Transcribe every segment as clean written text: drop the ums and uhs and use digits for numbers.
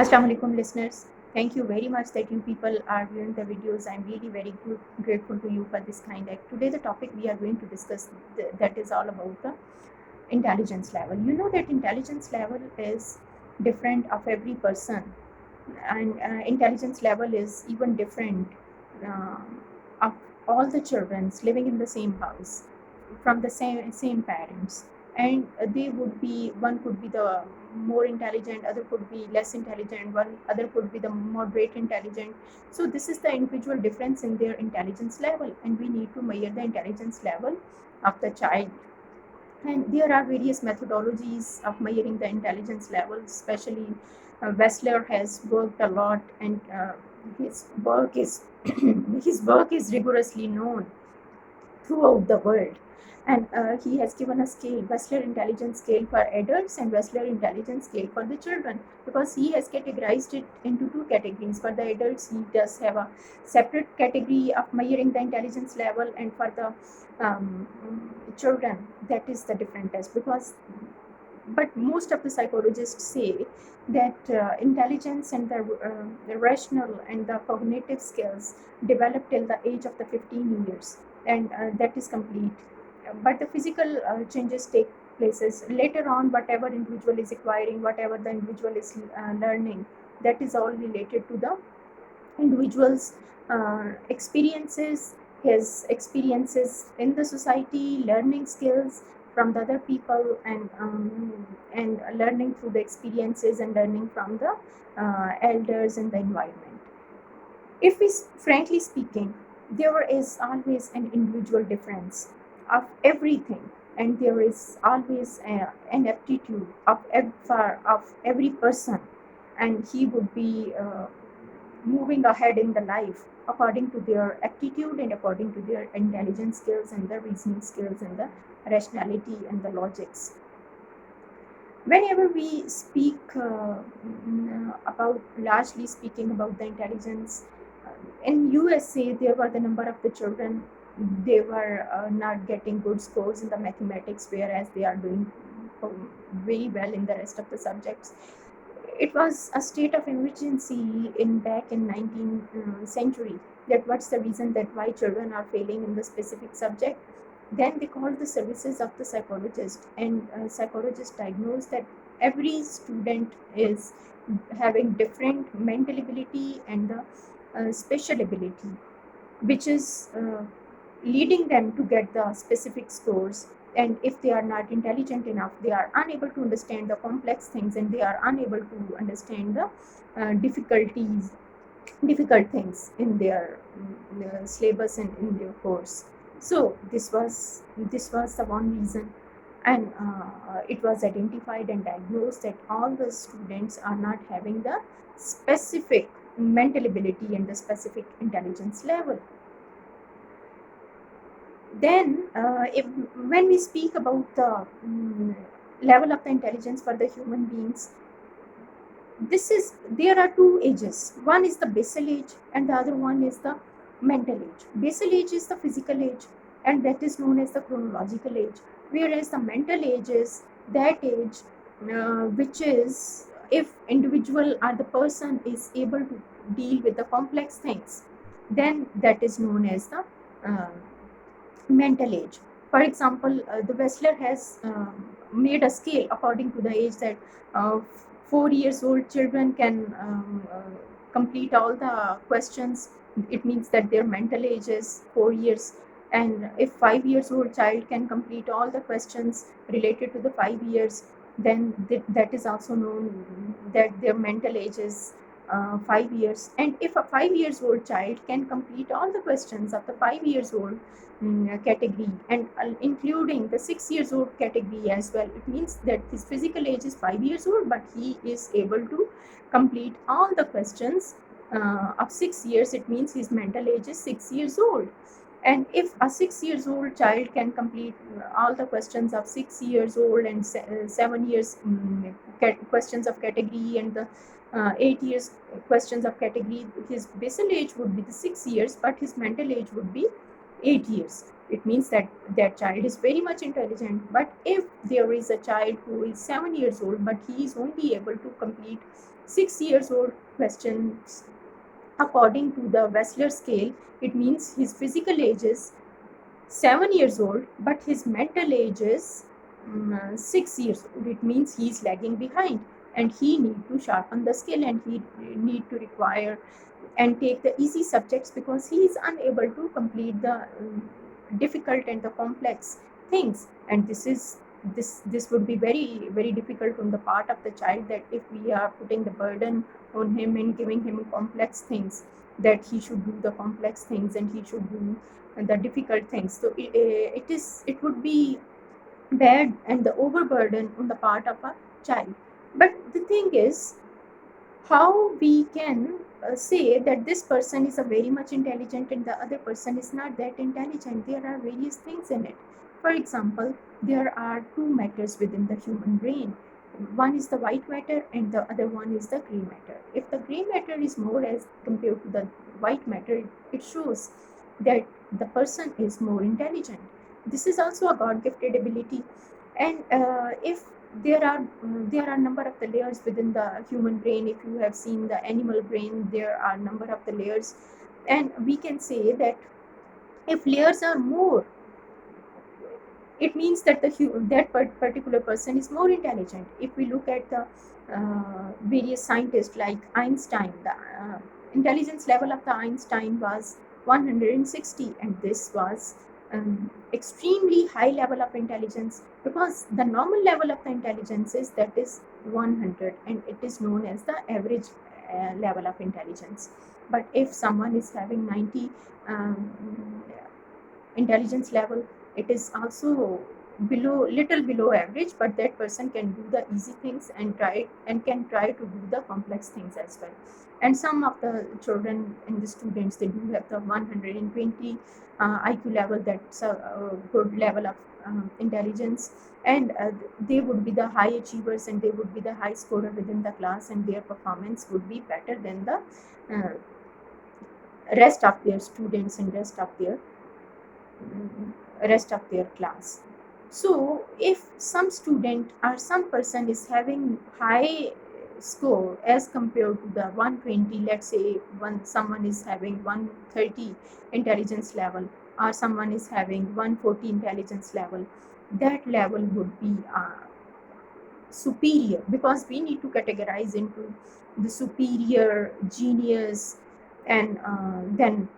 Assalamu alaikum listeners. Thank you very much that you people are viewing the videos. I'm really very grateful to you for this kind act. Today the topic we are going to discuss that is all about the intelligence level. You know that intelligence level is different of every person, and intelligence level is even different of all the children living in the same house from the same parents, and they would be, one could be the more intelligent, other could be less intelligent, one other could be the moderate intelligent. So this is the individual difference in their intelligence level, and we need to measure the intelligence level of the child. And there are various methodologies of measuring the intelligence level, especially Wessler has worked a lot, and his work is his work is rigorously known throughout the world. And he has given a scale, Wessler intelligence scale for adults and Wessler intelligence scale for the children, because he has categorized it into two categories. For the adults, he does have a separate category of measuring the intelligence level, and for the um, children, that is the different test. Because, but most of the psychologists say that intelligence and the rational and the cognitive skills develop till the age of the 15 years, and that is complete. But the physical changes take places later on. Whatever individual is acquiring, whatever the individual is learning, that is all related to the individual's experiences, his experiences in the society, learning skills from the other people, and learning through the experiences and learning from the elders and the environment. If we, frankly speaking, there is always an individual difference of everything, and there is always an aptitude of every person, and he would be moving ahead in the life according to their aptitude and according to their intelligence skills and the reasoning skills and the rationality and the logics. Whenever we speak about, largely speaking about the intelligence, in USA there were the number of the children, they were not getting good scores in the mathematics, whereas they are doing very well in the rest of the subjects. It was a state of emergency in back in 19th century, that what's the reason that why children are failing in the specific subject. Then they called the services of the psychologist, and psychologists diagnosed that every student is having different mental ability and the special ability, which is leading them to get the specific scores. And if they are not intelligent enough, they are unable to understand the complex things, and they are unable to understand the difficulties difficult things in their syllabus and in their course. So this was the one reason, and it was identified and diagnosed that all the students are not having the specific mental ability and the specific intelligence level. Then when we speak about the level of the intelligence for the human beings, this is, there are two ages. One is the basal age and the other one is the mental age. Basal age is the physical age, and that is known as the chronological age, whereas the mental age is that age which is, if individual or the person is able to deal with the complex things, then that is known as the uh, mental age. For example, the Wessler has made a scale according to the age that 4 years old children can complete all the questions. It means that their mental age is 4 years. And if 5 years old child can complete all the questions related to the 5 years, then that is also known that their mental age is 5 years. And if a 5 years old child can complete all the questions of the 5 years old category, and including the 6 years old category as well, it means that his physical age is 5 years old, but he is able to complete all the questions of 6 years. It means his mental age is 6 years old. And if a 6 years old child can complete all the questions of 6 years old and 7 years questions of category, and the 8 years questions of category, his basal age would be the 6 years, but his mental age would be 8 years. it means that that child is very much intelligent. But if there is a child who is 7 years old but he is only able to complete 6 years old questions according to the Wessler scale, it means his physical age is 7 years old but his mental age is 6 years old. It means he is lagging behind, and he need to sharpen the skill, and he need to require and take the easy subjects because he is unable to complete the difficult and the complex things. And this would be very very difficult on the part of the child, that if we are putting the burden on him and giving him complex things, that he should do the complex things and he should do the difficult things. So it would be bad and the overburden on the part of a child. But the thing is, how we can say that this person is a very much intelligent and the other person is not that intelligent? There are various things in it. For example, there are two matters within the human brain. One is the white matter and the other one is the gray matter. If the gray matter is more as compared to the white matter, it shows that the person is more intelligent. This is also a God gifted ability. And if there are number of the layers within the human brain. If you have seen the animal brain, there are number of the layers, and we can say that if layers are more, it means that that particular person is more intelligent. If we look at the various scientists like Einstein, the intelligence level of the Einstein was 160, and this was extremely high level of intelligence, because the normal level of the intelligence is that is 100, and it is known as the average level of intelligence. But if someone is having 90 intelligence level, it is also little below average, but that person can do the easy things and can try to do the complex things as well. And some of the children and the students, they do have the 120 IQ level. That's a good level of intelligence, and they would be the high achievers and they would be the high scorer within the class, and their performance would be better than the rest of their students and rest of their class. So if some student or some person is having high score as compared to the 120, let's say someone is having 130 intelligence level, or someone is having 140 intelligence level, that level would be superior, because we need to categorize into the superior, genius, and then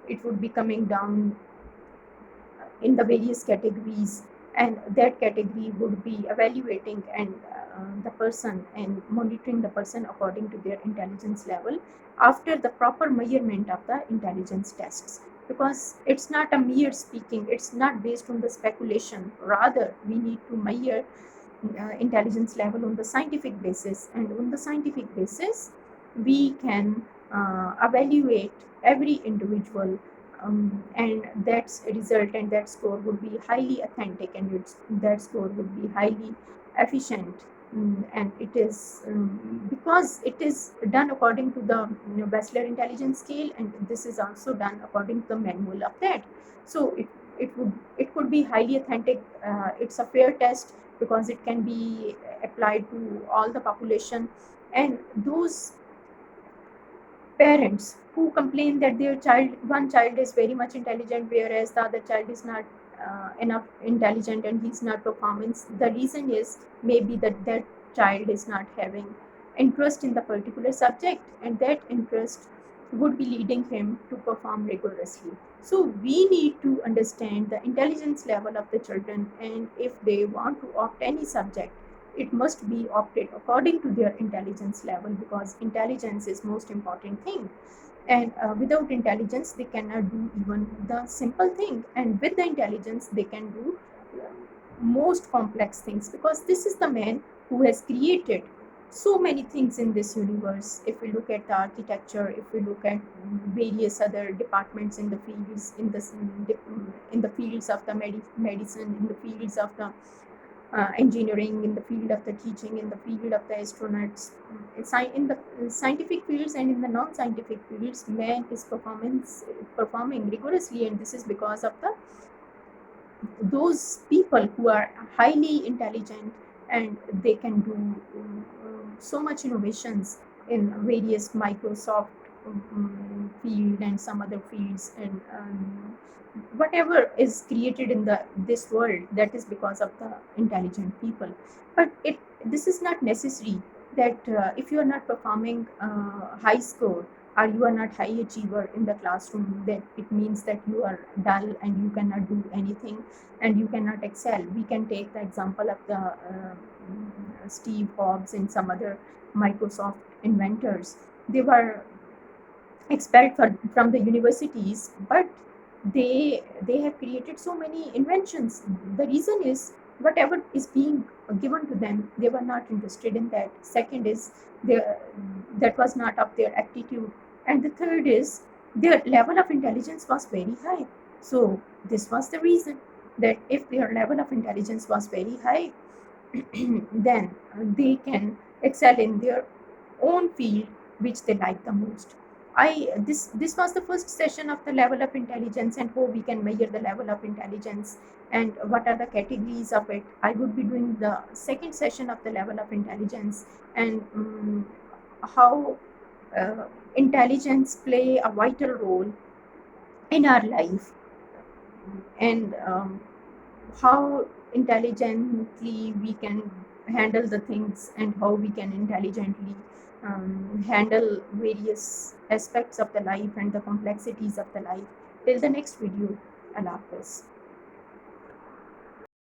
it would be coming down in the various categories, and that category would be evaluating and the person and monitoring the person according to their intelligence level after the proper measurement of the intelligence tests. Because it's not a mere speaking, it's not based on the speculation, rather we need to measure intelligence level on the scientific basis, and on the scientific basis we can evaluate every individual, and that's a result, and that score would be highly authentic, and that score would be highly efficient. And it is because it is done according to the Wessler intelligence scale, and this is also done according to the manual of that. So it could be highly authentic. It's a fair test because it can be applied to all the population. And those parents who complain that one child is very much intelligent whereas the other child is not enough intelligent and he's not performance, the reason is maybe that child is not having interest in the particular subject, and that interest would be leading him to perform rigorously. So we need to understand the intelligence level of the children, and if they want to opt any subject, it must be opted according to their intelligence level, because intelligence is most important thing. And without intelligence they cannot do even the simple thing, and with the intelligence they can do most complex things, because this is the man who has created so many things in this universe. If we look at the architecture, if we look at various other departments in the fields, in the fields of the medicine, in the fields of the engineering, in the field of the teaching, in the field of the astronauts, in the scientific fields and in the non-scientific fields, man is performing rigorously, and this is because of the those people who are highly intelligent and they can do so much innovations in various Microsoft field and some other fields, and whatever is created in the this world, that is because of the intelligent people. But this is not necessary that if you are not performing high score or you are not high achiever in the classroom, that it means that you are dull and you cannot do anything and you cannot excel. We can take the example of the Steve Jobs and some other Microsoft inventors. They were expelled from the universities, but they have created so many inventions. The reason is whatever is being given to them, they were not interested in that. Second is they, that was not of their aptitude, and the third is their level of intelligence was very high. So this was the reason that if their level of intelligence was very high, then they can excel in their own field which they like the most. This was the first session of the level of intelligence and how we can measure the level of intelligence and what are the categories of it. I would be doing the second session of the level of intelligence, and how uh, intelligence play a vital role in our life, and how intelligently we can handle the things and how we can intelligently handle various aspects of the life and the complexities of the life. Till the next video, Allah Hafiz.